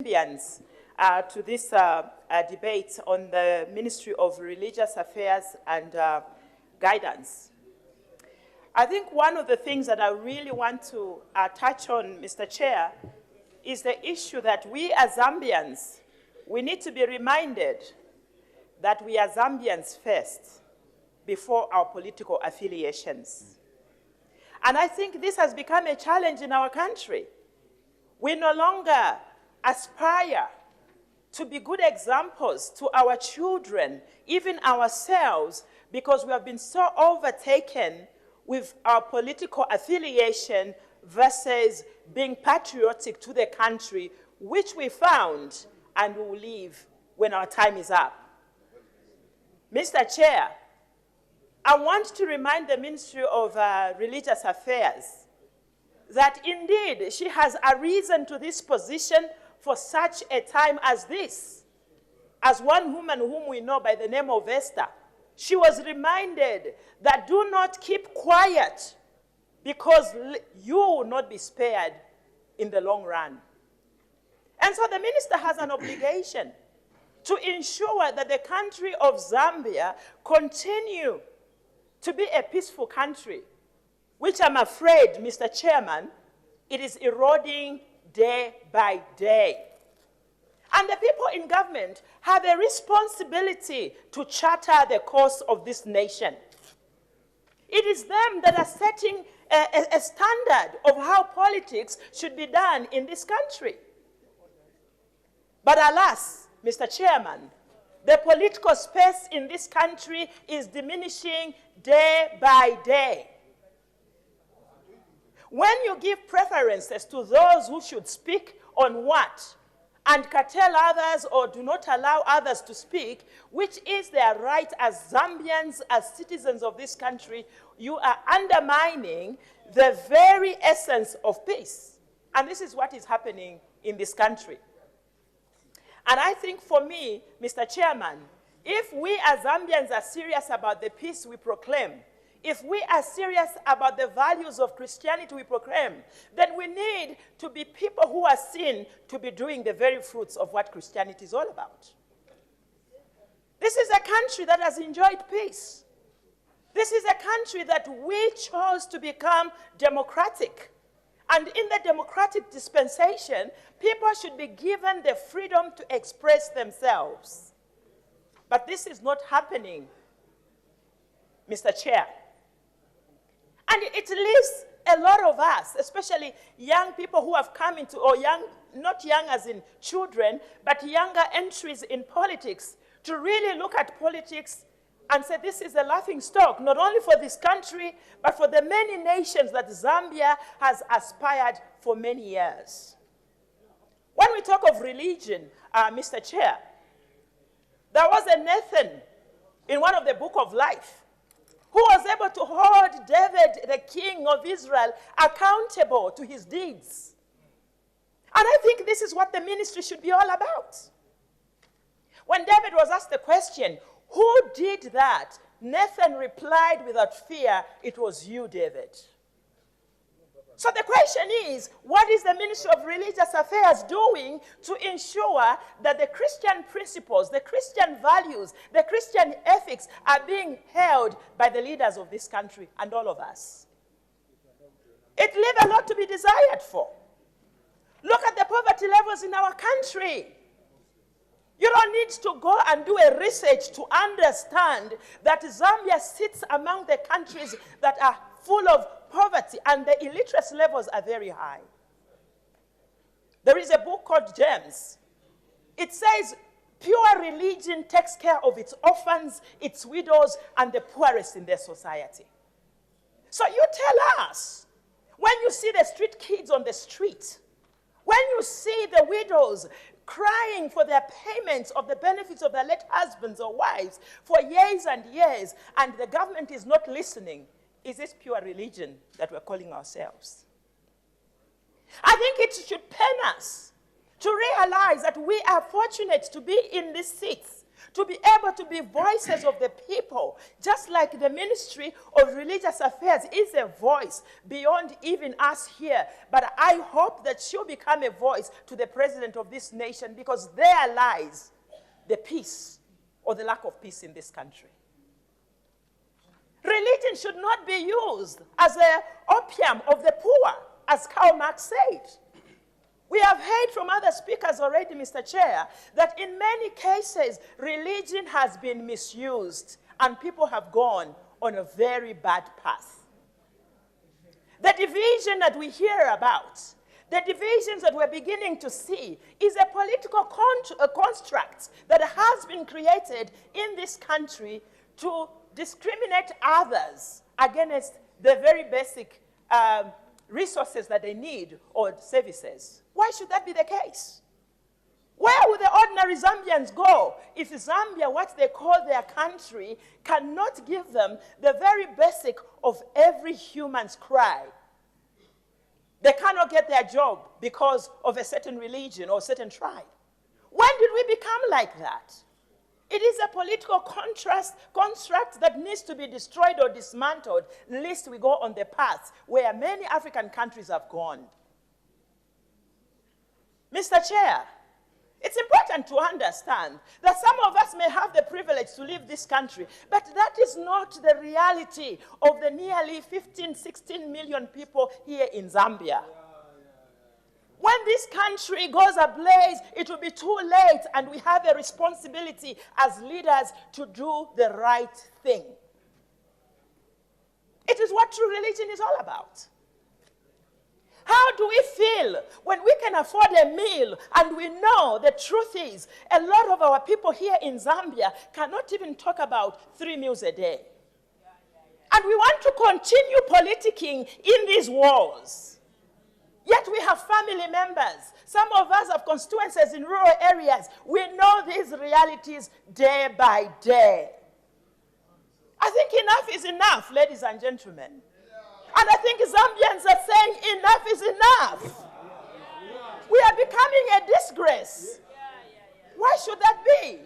Zambians to this debate on the Ministry of Religious Affairs and Guidance. I think one of the things that I really want to touch on, Mr. Chair, is the issue that we as Zambians, we need to be reminded that we are Zambians first before our political affiliations. And I think this has become a challenge in our country. We no longer aspire to be good examples to our children, even ourselves, because we have been so overtaken with our political affiliation versus being patriotic to the country, which we found and will leave when our time is up. Mr. Chair, I want to remind the Ministry of Religious Affairs that indeed she has a reason to this position for such a time as this. As one woman whom we know by the name of Esther, she was reminded that do not keep quiet because you will not be spared in the long run. And so the minister has an obligation to ensure that the country of Zambia continue to be a peaceful country, which I'm afraid, Mr. Chairman, it is eroding day by day. And the people in government have a responsibility to charter the course of this nation. It is them that are setting a standard of how politics should be done in this country. But alas, Mr. Chairman, the political space in this country is diminishing day by day. When you give preferences to those who should speak on what, and curtail others or do not allow others to speak, which is their right as Zambians, as citizens of this country, you are undermining the very essence of peace. And this is what is happening in this country. And I think for me, Mr. Chairman, if we as Zambians are serious about the peace we proclaim, if we are serious about the values of Christianity we proclaim, then we need to be people who are seen to be doing the very fruits of what Christianity is all about. This is a country that has enjoyed peace. This is a country that we chose to become democratic. And in the democratic dispensation, people should be given the freedom to express themselves. But this is not happening, Mr. Chair. And it leaves a lot of us, especially young people who have come into, or young, not young as in children, but younger entries in politics, to really look at politics and say this is a laughing stock, not only for this country, but for the many nations that Zambia has aspired for many years. When we talk of religion, Mr. Chair, there was a Nathan in one of the Book of Life who was able to hold David, the king of Israel, accountable to his deeds. And I think this is what the ministry should be all about. When David was asked the question, who did that? Nathan replied without fear, it was you, David. So the question is, what is the Ministry of Religious Affairs doing to ensure that the Christian principles, the Christian values, the Christian ethics are being held by the leaders of this country and all of us? It leaves a lot to be desired for. Look at the poverty levels in our country. You don't need to go and do a research to understand that Zambia sits among the countries that are full of poverty, and the illiteracy levels are very high. There is a book called Gems. It says, pure religion takes care of its orphans, its widows, and the poorest in their society. So you tell us, when you see the street kids on the street, when you see the widows crying for their payments of the benefits of their late husbands or wives for years and years, and the government is not listening, is this pure religion that we're calling ourselves? I think it should pain us to realize that we are fortunate to be in these seats to be able to be voices of the people, just like the Ministry of Religious Affairs is a voice beyond even us here. But I hope that she'll become a voice to the president of this nation, because there lies the peace or the lack of peace in this country. Religion should not be used as the opium of the poor, as Karl Marx said. We have heard from other speakers already, Mr. Chair, that in many cases, religion has been misused and people have gone on a very bad path. The division that we hear about, the divisions that we're beginning to see, is a political construct that has been created in this country to discriminate others against the very basic resources that they need or services. Why should that be the case? Where would the ordinary Zambians go if Zambia, what they call their country, cannot give them the very basic of every human's cry? They cannot get their job because of a certain religion or a certain tribe. When did we become like that? It is a political construct that needs to be destroyed or dismantled, lest we go on the path where many African countries have gone. Mr. Chair, it's important to understand that some of us may have the privilege to leave this country, but that is not the reality of the nearly 15, 16 million people here in Zambia. When this country goes ablaze, it will be too late, and we have a responsibility as leaders to do the right thing. It is what true religion is all about. How do we feel when we can afford a meal and we know the truth is a lot of our people here in Zambia cannot even talk about 3 meals a day? And we want to continue politicking in these wars. Yet we have family members. Some of us have constituencies in rural areas. We know these realities day by day. I think enough is enough, ladies and gentlemen. And I think Zambians are saying enough is enough. We are becoming a disgrace. Why should that be?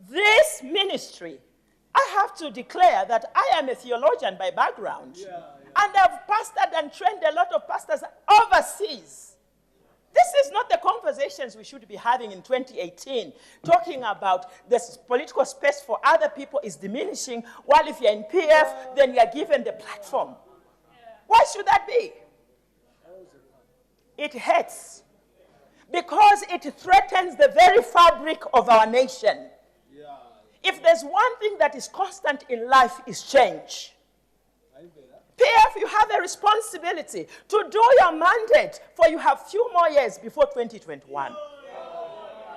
This ministry, I have to declare that I am a theologian by background. And I've pastored and trained a lot of pastors overseas. This is not the conversations we should be having in 2018, talking about this political space for other people is diminishing, while if you're in PF, then you're given the platform. Why should that be? It hurts because it threatens the very fabric of our nation. If there's one thing that is constant in life, is change. PF, you have a responsibility to do your mandate, for you have few more years before 2021.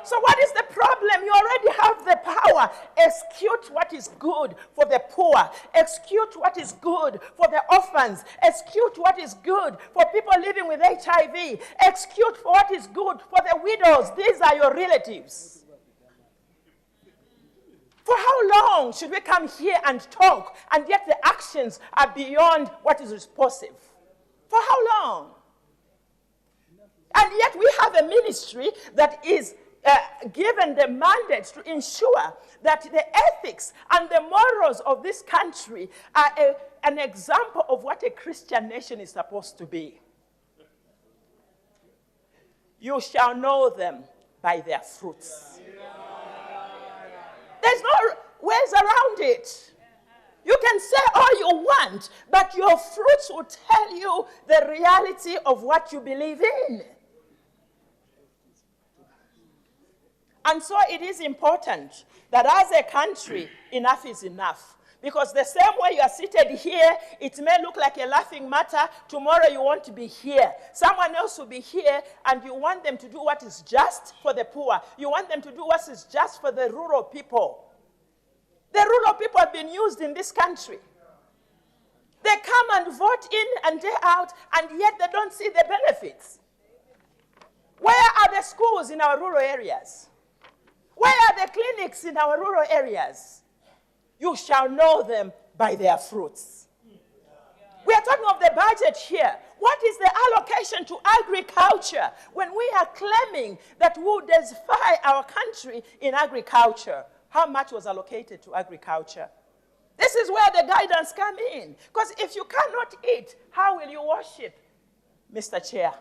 So what is the problem? You already have the power. Execute what is good for the poor. Execute what is good for the orphans. Execute what is good for people living with HIV. Execute for what is good for the widows. These are your relatives. For how long should we come here and talk, and yet the actions are beyond what is responsive? For how long? And yet we have a ministry that is given the mandate to ensure that the ethics and the morals of this country are an example of what a Christian nation is supposed to be. You shall know them by their fruits. There's no ways around it. You can say all you want, but your fruits will tell you the reality of what you believe in. And so it is important that as a country, enough is enough. Because the same way you are seated here, it may look like a laughing matter. Tomorrow you want to be here. Someone else will be here, and you want them to do what is just for the poor. You want them to do what is just for the rural people. The rural people have been used in this country. They come and vote in and day out, and yet they don't see the benefits. Where are the schools in our rural areas? Where are the clinics in our rural areas? You shall know them by their fruits. We are talking of the budget here. What is the allocation to agriculture when we are claiming that we will diversify our country in agriculture? How much was allocated to agriculture? This is where the guidance comes in. Because if you cannot eat, how will you worship, Mr. Chair?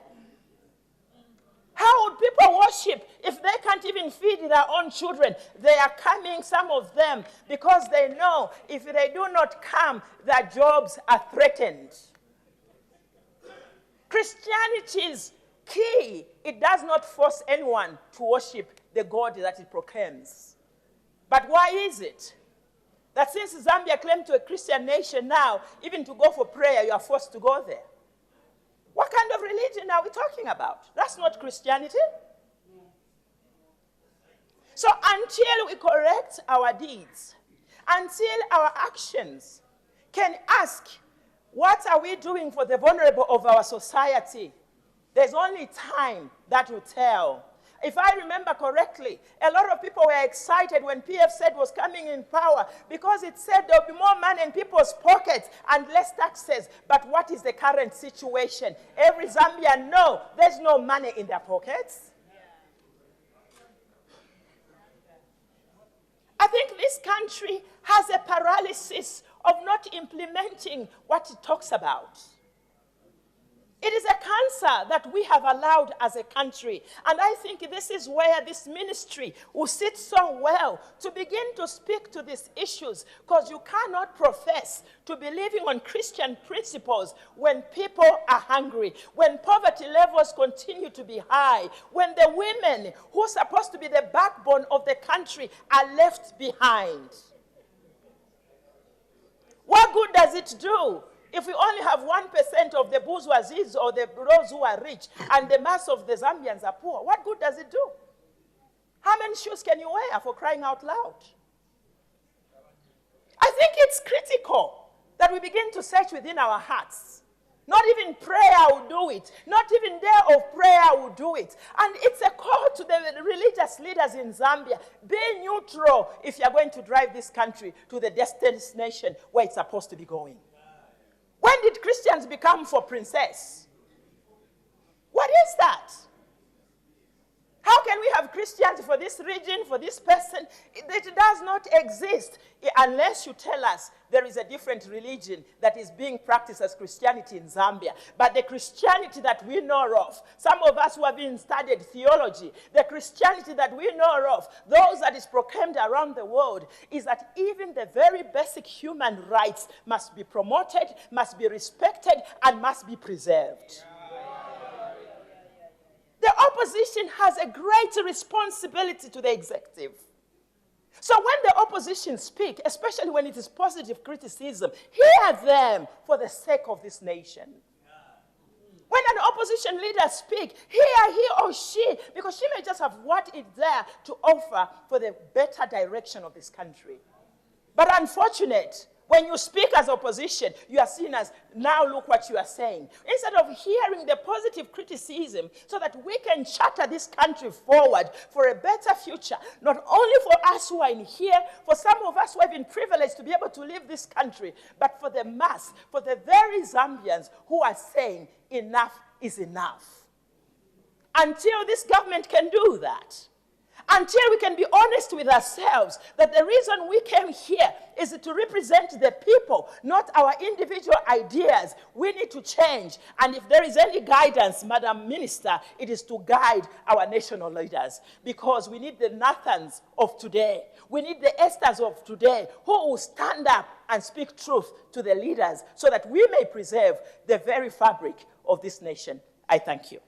How would people worship if they can't even feed their own children? They are coming, some of them, because they know if they do not come, their jobs are threatened. Christianity's key, it does not force anyone to worship the God that it proclaims. But why is it that since Zambia claimed to a Christian nation now, even to go for prayer, you are forced to go there? What kind of religion are we talking about? That's not Christianity. So until we correct our deeds, until our actions can ask, what are we doing for the vulnerable of our society? There's only time that will tell. If I remember correctly, a lot of people were excited when PF said was coming in power because it said there will be more money in people's pockets and less taxes. But what is the current situation? Every Zambian knows there's no money in their pockets. I think this country has a paralysis of not implementing what it talks about. It is a cancer that we have allowed as a country. And I think this is where this ministry will sit so well to begin to speak to these issues, because you cannot profess to be living on Christian principles when people are hungry, when poverty levels continue to be high, when the women who are supposed to be the backbone of the country are left behind. What good does it do if we only have 1% of the bourgeoisie or those who are rich and the mass of the Zambians are poor? What good does it do? How many shoes can you wear, for crying out loud? I think it's critical that we begin to search within our hearts. Not even prayer will do it. Not even day of prayer will do it. And it's a call to the religious leaders in Zambia. Be neutral if you're going to drive this country to the destination where it's supposed to be going. When did Christians become for princess? What is that? How can we have Christians for this region, for this person? It does not exist unless you tell us there is a different religion that is being practiced as Christianity in Zambia. But the Christianity that we know of, some of us who have been studied theology, the Christianity that we know of, those that is proclaimed around the world, is that even the very basic human rights must be promoted, must be respected, and must be preserved. The opposition has a great responsibility to the executive. So when the opposition speak, especially when it is positive criticism, hear them for the sake of this nation. When an opposition leader speak, hear he or she, because she may just have what is there to offer for the better direction of this country. But unfortunate, when you speak as opposition, you are seen as, now look what you are saying. Instead of hearing the positive criticism so that we can charter this country forward for a better future, not only for us who are in here, for some of us who have been privileged to be able to live this country, but for the mass, for the very Zambians who are saying enough is enough. Until this government can do that, until we can be honest with ourselves that the reason we came here is to represent the people, not our individual ideas, we need to change. And if there is any guidance, Madam Minister, it is to guide our national leaders, because we need the Nathans of today. We need the Esthers of today who will stand up and speak truth to the leaders so that we may preserve the very fabric of this nation. I thank you.